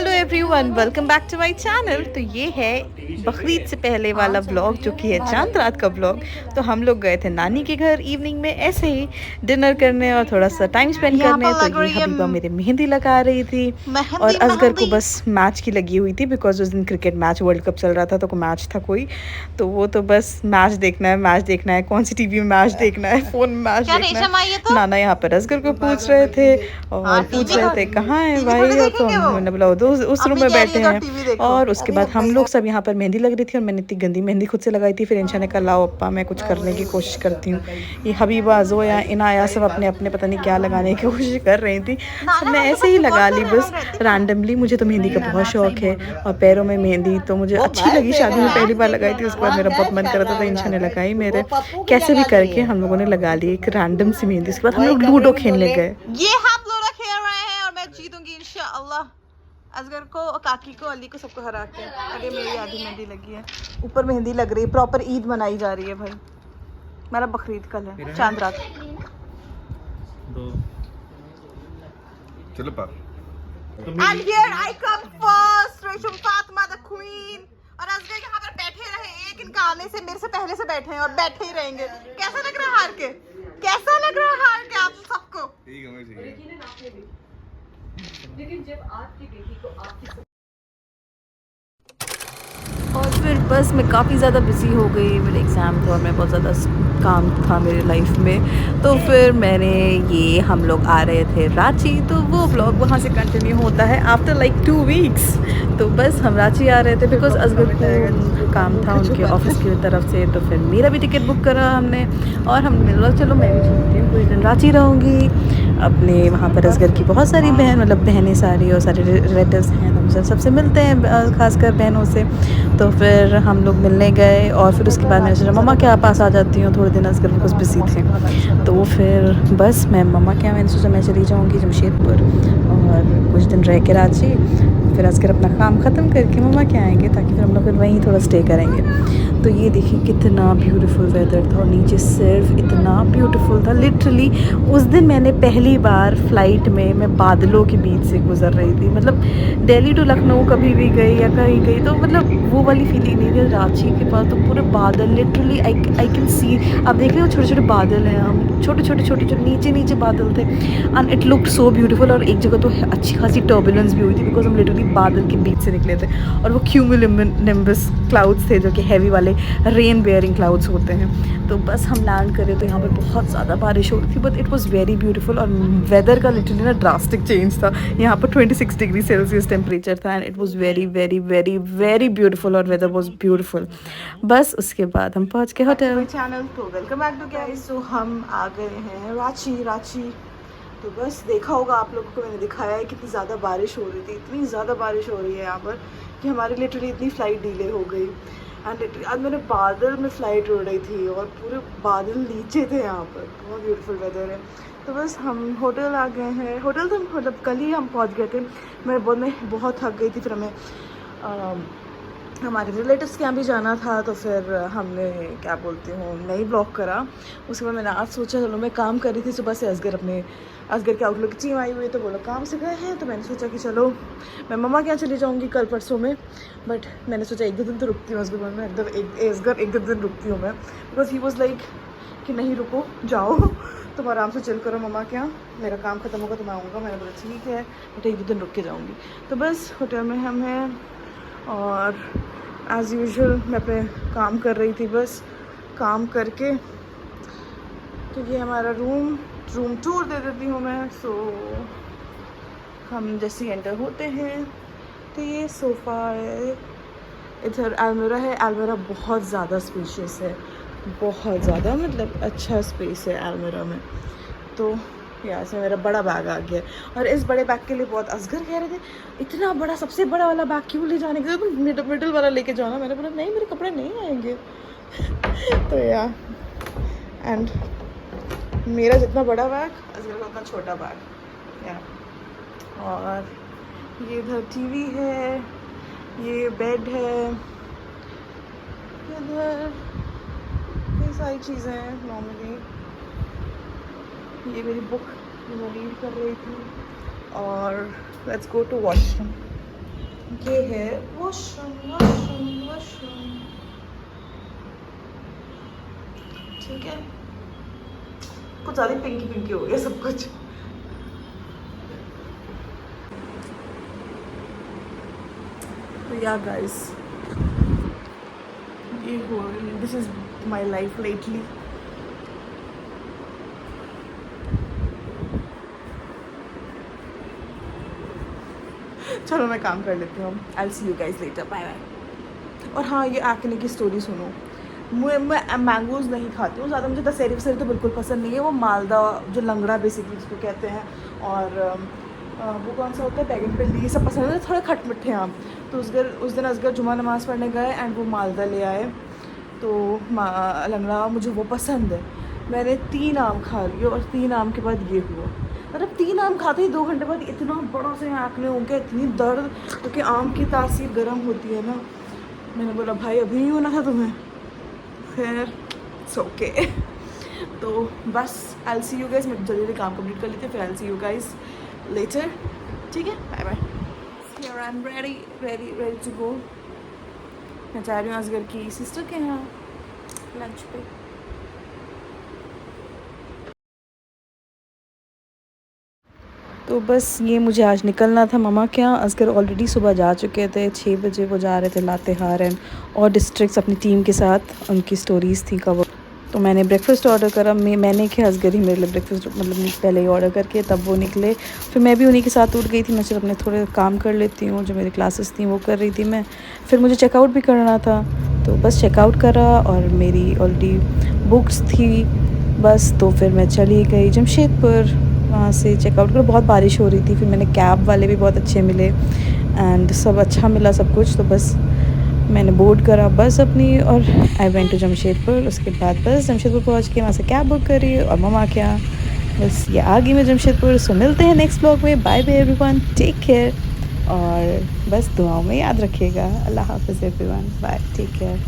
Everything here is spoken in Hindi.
Hello everyone, welcome back to my channel. तो ये है बकरीद से पहले वाला ब्लॉग, जो कि है चांद रात का ब्लॉग। तो हम लोग गए थे नानी के घर इवनिंग में ऐसे ही डिनर करने और थोड़ा सा टाइम स्पेंड करने। तो ये हबीबा मेरे मेहंदी लगा रही थी और असगर को बस मैच की लगी हुई थी, बिकॉज उस दिन क्रिकेट मैच वर्ल्ड कप चल रहा था, तो मैच था कोई। तो वो तो बस मैच देखना है, मैच देखना है, कौन सी टीवी में मैच देखना है, फोन में मैच देखना है। तो नाना यहाँ पर असगर को पूछ रहे थे और पूछ रहे थे कहाँ है भाई, और तो मैंने बोला उस रूम में बैठे हैं। और उसके बाद हम लोग सब यहाँ पर मेहंदी लग रही थी और मैंने इतनी गंदी मेहंदी खुद से लगाई थी। फिर इंशा ने कहा लाओ अप्पा मैं कुछ करने की कोशिश करती हूँ। ये हबीबा जोया इनाया सब अपने अपने पता नहीं क्या लगाने की कोशिश कर रही थी। हमने ऐसे ही लगा ली बस रैंडमली। मुझे तो मेहंदी का बहुत शौक है और पैरों में मेहंदी तो मुझे अच्छी लगी, शादी में पहली बार लगाई थी। उसके बाद मेरा बहुत मन कर रहा था, तो इंशा ने लगाई मेरे। कैसे भी करके हम लोगों ने लगा ली एक रैंडम सी मेहंदी। उसके बाद हम लोग लूडो खेलने गए। ये हम लूडो खेल रहे हैं और मैं जीतूंगी इंशाअल्लाह। असगर को, काकी को, अली को, सबको हरा के। अरे मेरी आधी मेहंदी लगी है, ऊपर मेहंदी लग रही है। प्रॉपर ईद मनाई जा रही है भाई। मेरा बकरीद कल है, चांद रात। चलो पा। And here I come first, रेशम फातिमा द क्वीन। और असगर यहाँ पर बैठे रहे, एक इनका आने से मेरे से पहले से बैठे हैं और बैठे ही रहेंगे। कैसा लग रहा है हार के? कैसा लग रहा है हार के आप सबको? ठीक है, लेकिन जब आपकी बेटी को आपकी और फिर बस मैं काफ़ी ज़्यादा बिज़ी हो गई, मेरे एग्ज़ाम थे और मैं बहुत ज़्यादा काम था मेरे लाइफ में। तो फिर मैंने ये हम लोग आ रहे थे रांची, तो वो ब्लॉग वहाँ से कंटिन्यू होता है आफ्टर लाइक 2 वीक्स। तो बस हम रांची आ रहे थे बिकॉज असगर को काम था उनके ऑफिस की तरफ से। तो फिर मेरा भी टिकट बुक करा हमने और हमने बोला चलो मैं भी चलती हूँ, पूरे दिन रांची रहूँगी। अपने वहाँ पर असगर की बहुत सारी बहन, मतलब बहनें सारी और सारे रिलेटिव्स हैं, हम सबसे मिलते हैं, खासकर बहनों से। तो फिर हम लोग मिलने गए और फिर उसके बाद मैंने सोचा मम्मा के पास आ जाती हूँ, थोड़े दिन असगर कुछ बिजी थे। तो फिर बस मैं मम्मा के यहाँ मैंने सोचा मैं चली जाऊँगी जमशेदपुर और कुछ दिन रह के रांची, फिर असगर अपना काम ख़त्म करके मम्मा के आएंगे, ताकि फिर हम लोग फिर वहीं थोड़ा स्टे करेंगे। तो ये देखिए कितना ब्यूटीफुल वेदर था और नीचे सिर्फ इतना ब्यूटीफुल था लिटरली। उस दिन मैंने पहली बार फ़्लाइट में मैं बादलों के बीच से गुजर रही थी। मतलब दिल्ली टू लखनऊ कभी भी गई या कहीं गई तो मतलब वो वाली फीलिंग नहीं थी। रांची के पास तो पूरे बादल लिटरली आई कैन सी। आप देख रहे हो छोटे छोटे बादल हैं, हम छोटे छोटे नीचे नीचे बादल थे and it looked so beautiful. और एक जगह तो अच्छी खासी टर्बुलेंस भी हुई थी बिकॉज हम लिटरली बादल के बीच से निकले थे और वो क्यूमुलनिम्बस क्लाउड्स थे जो कि हैवी वाले रेन बेयरिंग क्लाउड्स होते हैं। तो बस हम लैंड करे तो यहाँ पर बहुत ज़्यादा बारिश हो रही थी, but it was very beautiful. और वेदर का लिटरली ना ड्रास्टिक चेंज था। यहाँ पर 26 डिग्री सेल्सियस टेम्परेचर था and it was very very very very beautiful और वेदर वाज ब्यूटीफुल। बस उसके बाद हम पहुँच गए होटल। चैनल तो वेलकम बैक टू गाइस। तो हम आ गए हैं रांची। तो बस देखा होगा आप लोगों को, मैंने दिखाया है कितनी ज़्यादा बारिश हो रही थी। इतनी ज़्यादा बारिश हो रही है यहाँ पर कि हमारी लिटरली इतनी फ़्लाइट डिले हो गई। एंड आज मैंने बादल में फ़्लाइट उड़ रही थी और पूरे बादल नीचे थे यहाँ पर। बहुत ब्यूटीफुल वेदर है। तो बस हम होटल आ गए हैं। होटल तो मतलब कल ही हम पहुँच गए थे। मैं बहुत थक गई थी। फिर हमें हमारे रिलेटिव्स के यहाँ भी जाना था, तो फिर हमने क्या बोलती हूँ नहीं ब्लॉक करा। उसके बाद मैंने आज सोचा चलो, मैं काम कर रही थी सुबह से। असगर के आउटलुक की टीम आई हुई है, तो बोला काम से गए हैं, तो मैंने सोचा कि चलो मैं मम्मा के यहाँ चली जाऊँगी कल परसों में। बट मैंने सोचा 1-2 दिन तो रुकती हूँ असगर में, असगर 1-2 दिन रुकती हूँ मैं, बिकॉज ही वॉज लाइक कि नहीं रुको, जाओ तुम आराम से चिल करो मम्मा के यहाँ, मेरा काम ख़त्म होगा तो मैं आऊँगा। मैंने बोला ठीक है, बट 1-2 दिन रुक के जाऊँगी। तो बस होटल में हम हैं और एज़ यूजुअल मैं अपने काम कर रही थी। बस काम करके तो ये हमारा रूम टूर दे देती हूँ मैं। सो हम जैसे एंटर होते हैं तो ये सोफ़ा है, इधर अलमीरा है। अलमीरा बहुत ज़्यादा स्पेशियस है, बहुत ज़्यादा, मतलब अच्छा स्पेस है अलमीरा में। तो यहाँ से मेरा बड़ा बैग आ गया और इस बड़े बैग के लिए बहुत असगर कह रहे थे इतना बड़ा, सबसे बड़ा वाला बैग क्यों ले जाने के, तो मिडल वाला लेके जाना। मैंने बोला नहीं, मेरे कपड़े नहीं आएंगे। तो यार एंड मेरा जितना बड़ा बैग असगर का उतना छोटा बैग यार। और ये इधर टीवी है, ये बेड है, इधर ये सारी चीज़ें हैं नॉर्मली। ये मेरी बुक मैं रीड कर रही थी। और लेट्स गो टू वॉशरूम। ये है वॉशरूम वॉशरूम वॉशरूम, ठीक है। कुछ ज़्यादा पिंकी पिंकी हो गया सब कुछ। तो या गाइस, ये हो, this is my life lately. चलो मैं काम कर लेती हूँ। I see you guys later, bye bye. और हाँ, ये एक्ने की स्टोरी सुनो। मैं मैंगोज़ नहीं खाती हूँ ज़्यादा, मुझे दशहरी वशहरी तो बिल्कुल पसंद नहीं है। वो मालदा जो लंगड़ा बेसिकली जिसको कहते हैं, और वो कौन सा होता है, बैगन पिल्ली, ये सब पसंद है। थोड़े खटमिठे आम। तो उस दिन असगर जुमा नमाज़ पढ़ने गए एंड वो मालदा ले आए, तो लंगड़ा मुझे वो पसंद है। मैंने 3 आम खा लिए और 3 आम के बाद ये हुआ। मतलब 3 आम खाते ही 2 घंटे बाद इतना बड़ा से एक्ने हो गया, इतनी दर्द, क्योंकि आम की तासीर गर्म होती है ना। मैंने बोला भाई अभी नहीं होना था तुम्हें, फिर इट्स ओके। तो बस आई सी यू गाइस, मैं जल्दी जल्दी काम कंप्लीट कर लेती हूँ, फिर I see you guys later, ठीक है, bye bye. Here I am ready to go. मैं जा रही हूँ असगर की सिस्टर के यहाँ लंच पे। तो बस ये मुझे आज निकलना था ममा के यहाँ। असगर ऑलरेडी सुबह जा चुके थे, 6 बजे वो जा रहे थे लातेहार एंड और डिस्ट्रिक्ट्स अपनी टीम के साथ, उनकी स्टोरीज़ थी कवर। तो मैंने ब्रेकफास्ट ऑर्डर करा, मैंने क्या, असगर ही मेरे लिए ब्रेकफास्ट मतलब पहले ही ऑर्डर करके तब वो निकले। फिर मैं भी उन्हीं के साथ उठ गई थी। मैं चल अपने थोड़े काम कर लेती हूँ, जो मेरी क्लासेस थी वो कर रही थी मैं। फिर मुझे चेकआउट भी करना था, तो बस चेकआउट करा और मेरी ऑलरेडी बुक्स थी बस। तो फिर मैं चली गई जमशेदपुर, वहाँ से चेकआउट कर। बहुत बारिश हो रही थी, फिर मैंने कैब वाले भी बहुत अच्छे मिले एंड सब अच्छा मिला सब कुछ। तो बस मैंने बोर्ड करा बस अपनी और आई वेंट टू जमशेदपुर। उसके बाद बस जमशेदपुर पहुँच के वहाँ से कैब बुक करी और ममा के यहाँ बस ये आ गई मैं जमशेदपुर। सो मिलते हैं नेक्स्ट ब्लॉग में। Bye bye everyone, take care, और बस दुआओं में याद रखिएगा। अल्लाह हाफिज़ एवरीवन, बाय, टेक केयर।